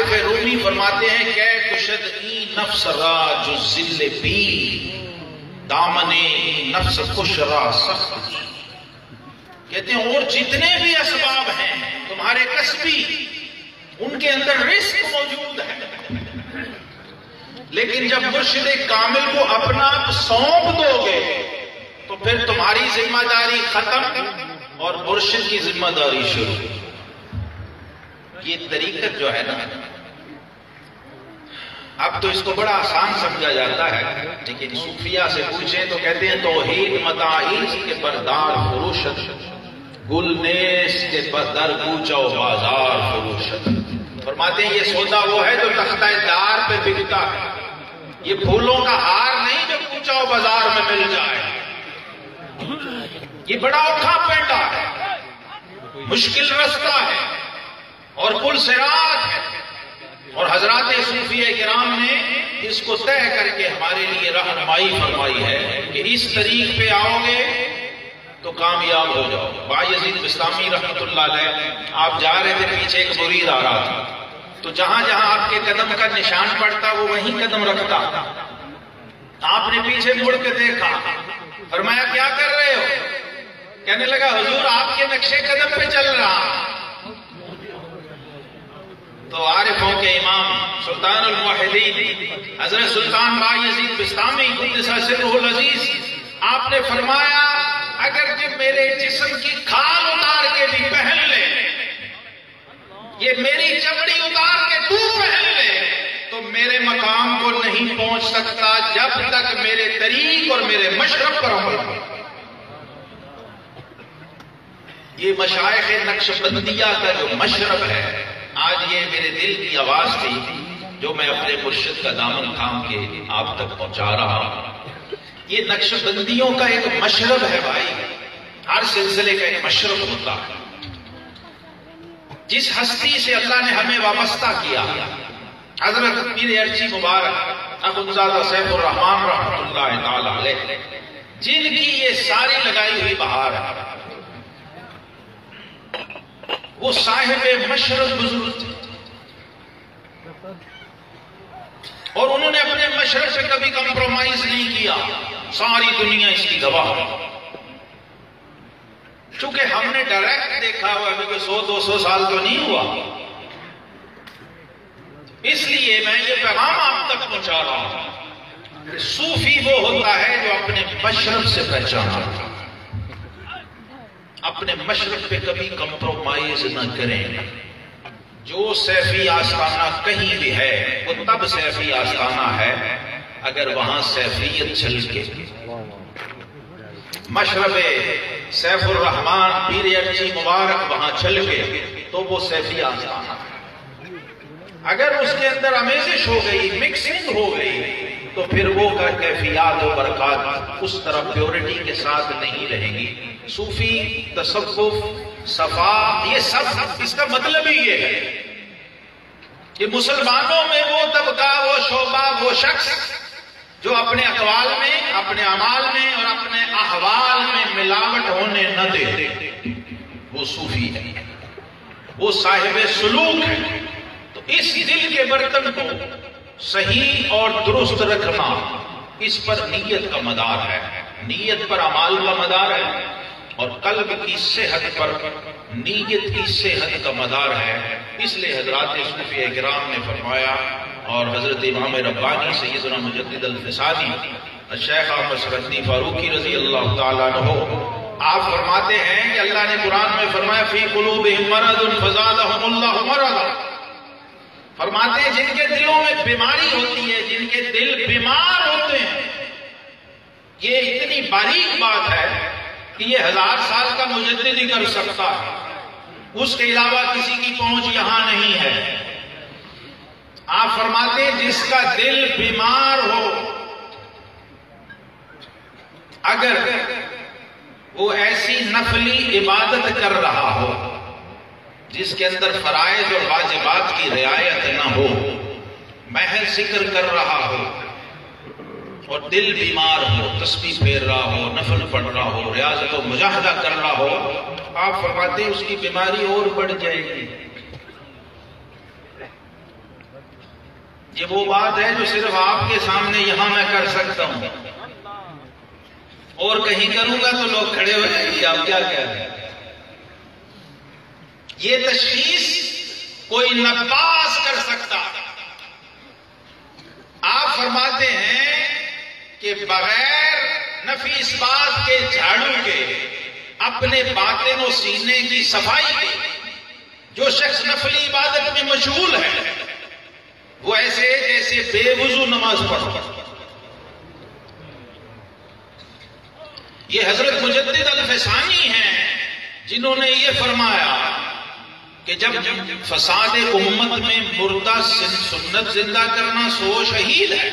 عارف رومی فرماتے ہیں کہ کشد ای نفس را جو ذل پی دامن ای نفس خوش را سخت. کہتے ہیں اور جتنے بھی اسباب ہیں تمہارے کسبی ان کے اندر رزق موجود ہے، لیکن جب مرشد کامل کو اپنا سونپ دو گے تو پھر تمہاری ذمہ داری ختم اور مرشد کی ذمہ داری شروع. یہ طریقت جو ہے نا، اب تو اس کو بڑا آسان سمجھا جاتا ہے، لیکن صوفیہ سے پوچھیں تو کہتے ہیں توحید متاعیز کے بردار فروشت، گل نیس کے در کوچہ و بازار فروشت. فرماتے ہیں یہ سودا وہ ہے جو تختہ دار پہ بکتا ہے، یہ پھولوں کا ہار نہیں جو کوچہ و بازار میں مل جائے. یہ بڑا اوکھا پینڈا ہے، مشکل رستہ ہے اور پل صراط ہے، اور حضرات صوفیہ کرام نے اس کو طے کر کے ہمارے لیے رہنمائی فرمائی ہے کہ اس طریق پہ آؤ گے تو کامیاب ہو جاؤ. بایزید بستامی رحمت اللہ علیہ، آپ جا رہے تھے، پیچھے ایک مرید آ رہا تھا، تو جہاں جہاں آپ کے قدم کا نشان پڑتا وہ وہیں قدم رکھتا. آپ نے پیچھے مڑ کے دیکھا، فرمایا کیا کر رہے ہو؟ کہنے لگا حضور آپ کے نقشے قدم پہ چل رہا. تو عارفوں کے امام سلطان الموحدین حضرت سلطان بایزید بستامی قدس سرہ العزیز، آپ نے فرمایا اگر جب میرے جسم کی کھال اتار کے بھی پہن لے، یہ میری چمڑی اتار کے تو پہن لے، تو میرے مقام کو نہیں پہنچ سکتا جب تک میرے طریق اور میرے مشرب پر عمل ہو. یہ مشائخ نقشبندیہ کا جو مشرب ہے، آج یہ میرے دل کی آواز تھی جو میں اپنے مرشد کا دامن تھام کے آپ تک پہنچا رہا ہوں. یہ نقشبندیوں کا ایک مشرب ہے بھائی، ہر سلسلے کا ایک مشرب ہوتا ہے. جس ہستی سے اللہ نے ہمیں وابستہ کیا، حضرت پیر ارچی مبارک اخندزادہ سیف الرحمان رحمۃ اللہ تعالی علیہ، جن کی یہ ساری لگائی ہوئی بہار ہے، وہ صاحب مشرب بزرگ تھے، اور انہوں نے اپنے مشرب سے کبھی کمپرومائز نہیں کیا. ساری دنیا اس کی گواہ ہے. چونکہ ہم نے ڈائریکٹ دیکھا ہوا ابھی کوئی 100-200 سال تو نہیں ہوا، اس لیے میں یہ پیغام آپ تک پہنچا رہا ہوں. صوفی وہ ہوتا ہے جو اپنے مشرب سے پہچانا، اپنے مشرب پہ کبھی کمپرومائز نہ کریں. جو سیفی آستانہ کہیں بھی ہے وہ تب سیفی آستانہ ہے اگر وہاں سیفیت چھلکے. مشرب سیف الرحمان پیر ارچی مبارک وہاں چھلکے تو وہ سیفی آستانہ ہے. اگر اس کے اندر آمیزش ہو گئی، مکسنگ ہو گئی، تو پھر وہ کیفیات و برکات اس طرح پیورٹی کے ساتھ نہیں رہیں گی. صوفی، تصوف، صفا، یہ سب اس کا مطلب ہی یہ ہے کہ مسلمانوں میں وہ طبقہ، وہ شعبہ، وہ شخص جو اپنے اقوال میں، اپنے اعمال میں اور اپنے احوال میں ملاوٹ ہونے نہ دے، وہ صوفی ہے، وہ صاحب سلوک ہے. تو اس دل کے برتن کو صحیح اور درست رکھنا، اس پر نیت کا مدار ہے، نیت پر اعمال کا مدار ہے، اور قلب کی صحت پر نیت کی صحت کا مدار ہے. اس لیے حضرات صوفیہ کرام نے فرمایا، اور حضرت امام ربانی سیدنا مجدد الفسانی الشیخ احمد سرندی فاروقی رضی اللہ تعالیٰ عنہ، آپ فرماتے ہیں کہ اللہ نے قرآن میں فرمایا فی قلوبہم مرض فزادہم اللہ مرضا. فرماتے ہیں جن کے دلوں میں بیماری ہوتی ہے، جن کے دل بیمار ہوتے ہیں، یہ اتنی باریک بات ہے کہ یہ 1000 سال کا مجدد ہی کر سکتا ہے، اس کے علاوہ کسی کی پہنچ یہاں نہیں ہے. آپ فرماتے ہیں جس کا دل بیمار ہو، اگر وہ ایسی نفلی عبادت کر رہا ہو جس کے اندر فرائض اور واجبات کی رعایت نہ ہو، محض ذکر کر رہا ہو اور دل بیمار ہو، تسبیح پھیر رہا ہو، نفل پڑھ رہا ہو، ریاضت و مجاہدہ کر رہا ہو، آپ فرماتے ہیں اس کی بیماری اور بڑھ جائے گی. یہ وہ بات ہے جو صرف آپ کے سامنے یہاں میں کر سکتا ہوں، اور کہیں کروں گا تو لوگ کھڑے ہوئے ہیں کہ آپ کیا کہہ رہے ہیں۔ یہ تشخیص کوئی نباز کر سکتا۔ آپ فرماتے ہیں کہ بغیر نفی اس بات کے جھاڑو کے، اپنے باطن و سینے کی صفائی کے، جو شخص نفلی عبادت میں مشغول ہے وہ ایسے جیسے بے وضو نماز پڑھتا۔ یہ حضرت مجدد الفسانی ہیں جنہوں نے یہ فرمایا کہ جب فساد امت میں مردہ سنت زندہ کرنا سو شہید ہے،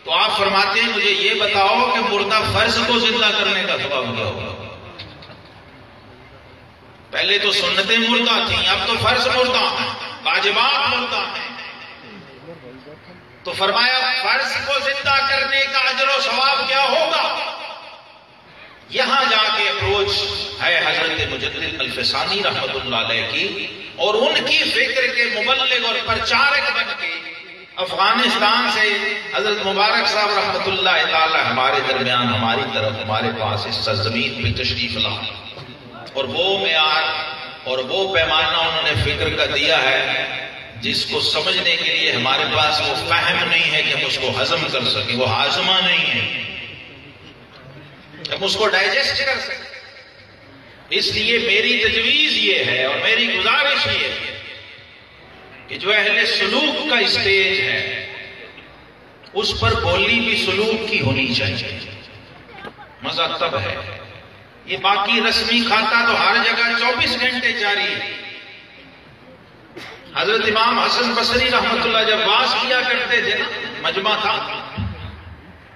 تو آپ فرماتے ہیں مجھے یہ بتاؤ کہ مردہ فرض کو زندہ کرنے کا ثواب کیا ہوگا؟ پہلے تو سنتیں مردہ تھیں، اب تو فرض مردہ ہیں، واجبات مردہ ہیں۔ تو فرمایا فرض کو زندہ کرنے کا اجر و ثواب کیا ہوگا؟ یہاں جا کے اپروچ ہے حضرت مجدد الفسانی رحمت اللہ علیہ کی، اور ان کی فکر کے مبلغ اور پرچارک بن کے افغانستان سے حضرت مبارک صاحب رحمت اللہ تعالی ہمارے درمیان، ہماری طرف، ہمارے پاس اس سرزمین پہ تشریف لائے، اور وہ معیار اور وہ پیمانہ انہوں نے فکر کا دیا ہے جس کو سمجھنے کے لیے ہمارے پاس وہ فہم نہیں ہے کہ ہم اس کو ہضم کر سکیں، وہ ہاضمہ نہیں ہے، ہم اس کو ڈائجسٹ کر سکیں۔ اس لیے میری تجویز یہ ہے اور میری گزارش یہ ہے کہ جو اہل سلوک کا اسٹیج ہے اس پر بولی بھی سلوک کی ہونی چاہیے۔ مزہ تب ہے، یہ باقی رسمی کھاتا تو ہر جگہ 24 گھنٹے جاری ہے۔ حضرت امام حسن بصری رحمت اللہ جب واز کیا کرتے تھے نا، مجمع تھا،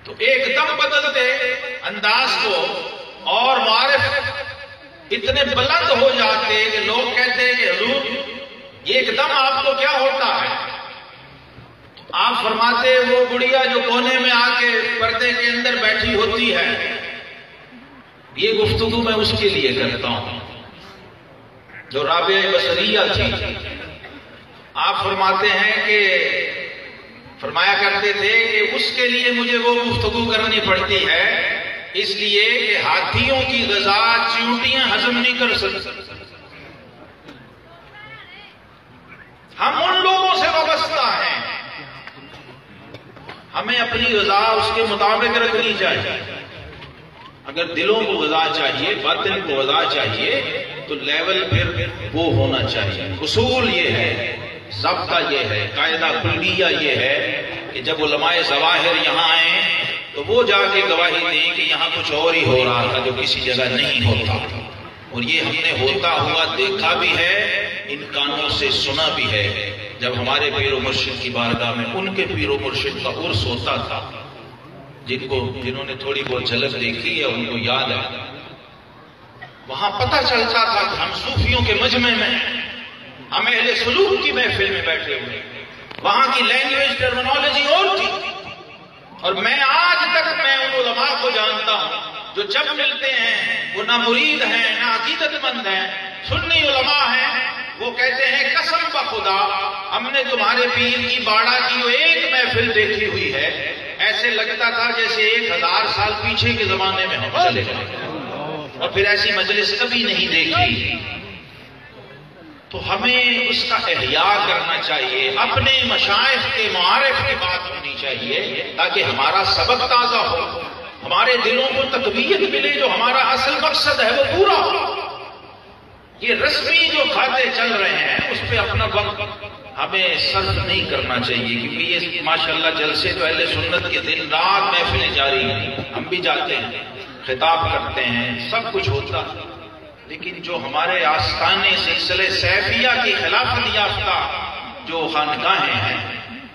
تو ایک دم بدلتے انداز کو اور معارف اتنے بلند ہو جاتے کہ لوگ کہتے کہ حضور یہ ایک دم آپ کو کیا ہوتا ہے؟ آپ فرماتے وہ گڑیا جو کونے میں آ کے پردے کے اندر بیٹھی ہوتی ہے، یہ گفتگو میں اس کے لیے کرتا ہوں جو رابعہ بصریہ تھی۔ آپ فرماتے ہیں کہ فرمایا کرتے تھے کہ اس کے لیے مجھے وہ گفتگو کرنی پڑتی ہے اس لیے کہ ہاتھیوں کی غذا چیونٹیاں ہضم نہیں کر سکتی۔ ہم ان لوگوں سے وابستہ ہیں، ہمیں اپنی غذا اس کے مطابق رکھنی چاہیے۔ اگر دلوں کو غذا چاہیے، باطن کو غذا چاہیے، تو لیول پھر وہ ہونا چاہیے۔ اصول یہ ہے، ضابطہ یہ ہے، قاعدہ کلیہ یہ ہے کہ جب علماء ظواہر یہاں آئیں تو وہ جا کے گواہی دیں کہ یہاں کچھ اور ہی ہو رہا تھا جو کسی جگہ نہیں ہوتا، اور یہ ہم نے ہوتا ہوا دیکھا بھی ہے، ان کانوں سے سنا بھی ہے۔ جب ہمارے پیر و مرشد کی بارگاہ میں ان کے پیر و مرشد کا عرس ہوتا تھا، جنہوں نے تھوڑی بہت جھلک دیکھی ہے ان کو یاد ہے، وہاں پتہ چلتا تھا کہ ہم صوفیوں کے مجمع میں، ہم اہل سلوک کی محفل میں بیٹھے ہوئے، وہاں کی لینگویج ٹرمنالوجی اور تھی۔ اور میں آج تک ان علماء کو جانتا ہوں جو جب ملتے ہیں وہ نہ مرید ہیں نہ عقیدت مند ہیں، سنی علماء ہیں، وہ کہتے ہیں قسم بخدا ہم نے تمہارے پیر کی باڑہ کی وہ ایک محفل دیکھی ہوئی ہے، ایسے لگتا تھا جیسے 1000 سال پیچھے کے زمانے میں ہم چلے گئے، اور پھر ایسی مجلس کبھی نہیں دیکھی۔ تو ہمیں اس کا احیاء کرنا چاہیے، اپنے مشائخ کے معارف کی بات ہونی چاہیے تاکہ ہمارا سبق تازہ ہو، ہمارے دلوں کو تقویت ملے، جو ہمارا اصل مقصد ہے وہ پورا ہو۔ یہ رسمی جو کھاتے چل رہے ہیں اس پہ اپنا وقت ہمیں صرف نہیں کرنا چاہیے، کیونکہ یہ ماشاءاللہ جلسے تو اہل سنت کے دن رات محفلیں جاری ہیں، ہم بھی جاتے ہیں، خطاب کرتے ہیں، سب کچھ ہوتا ہے، لیکن جو ہمارے آستانے سلسلے سیفیہ کی خلافت یافتہ جو خانقاہیں ہیں،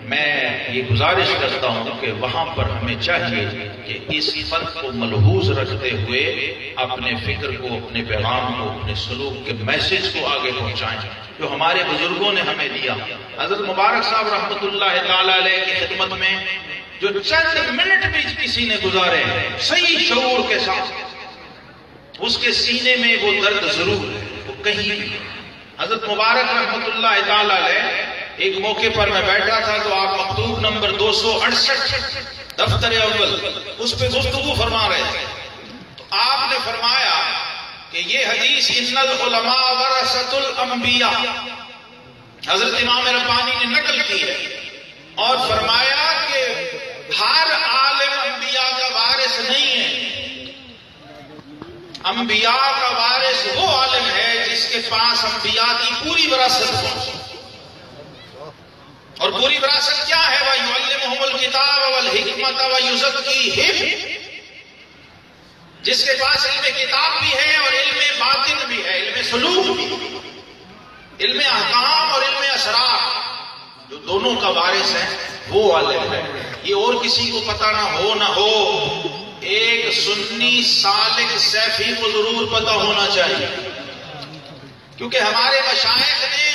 میں یہ گزارش کرتا ہوں کہ وہاں پر ہمیں چاہیے کہ اس فرق کو ملحوظ رکھتے ہوئے اپنے فکر کو، اپنے پیغام کو، اپنے سلوک کے میسج کو آگے پہنچائیں جو ہمارے بزرگوں نے ہمیں دیا۔ حضرت مبارک صاحب رحمت اللہ تعالی علیہ کی خدمت میں جو چند منٹ بھی کسی نے گزارے صحیح شعور کے ساتھ، اس کے سینے میں وہ درد ضرور ہے، وہ کہیں بھی۔ حضرت مبارک رحمت اللہ تعالی علیہ ایک موقع پر میں بیٹھا تھا تو آپ مکتوب نمبر 268 دفتر اول اس پہ گفتگو فرما رہے تھے، تو آپ نے فرمایا کہ یہ حدیث ان العلماء ورثۃ الانبیاء حضرت امام ربانی نے نقل کی ہے، اور فرمایا کہ ہر عالم انبیاء کا وارث نہیں ہے، انبیاء کا وارث وہ عالم ہے جس کے پاس انبیاء کی پوری وراثت ہو، اور پوری وراثت کیا ہے؟ وَيُعَلِّمُهُمُ الْكِتَابَ وَالْحِكْمَةَ وَيُزَكِّيهِمْ، جس کے پاس علم کتاب بھی ہے اور علم باطن بھی ہے، علم سلوک بھی، علم احکام اور علم اسرار، جو دونوں کا وارث ہے وہ عالم ہے۔ یہ اور کسی کو پتہ نہ ہو، ایک سنی سالک سیفی کو ضرور پتہ ہونا چاہیے، کیونکہ ہمارے مشائخ نے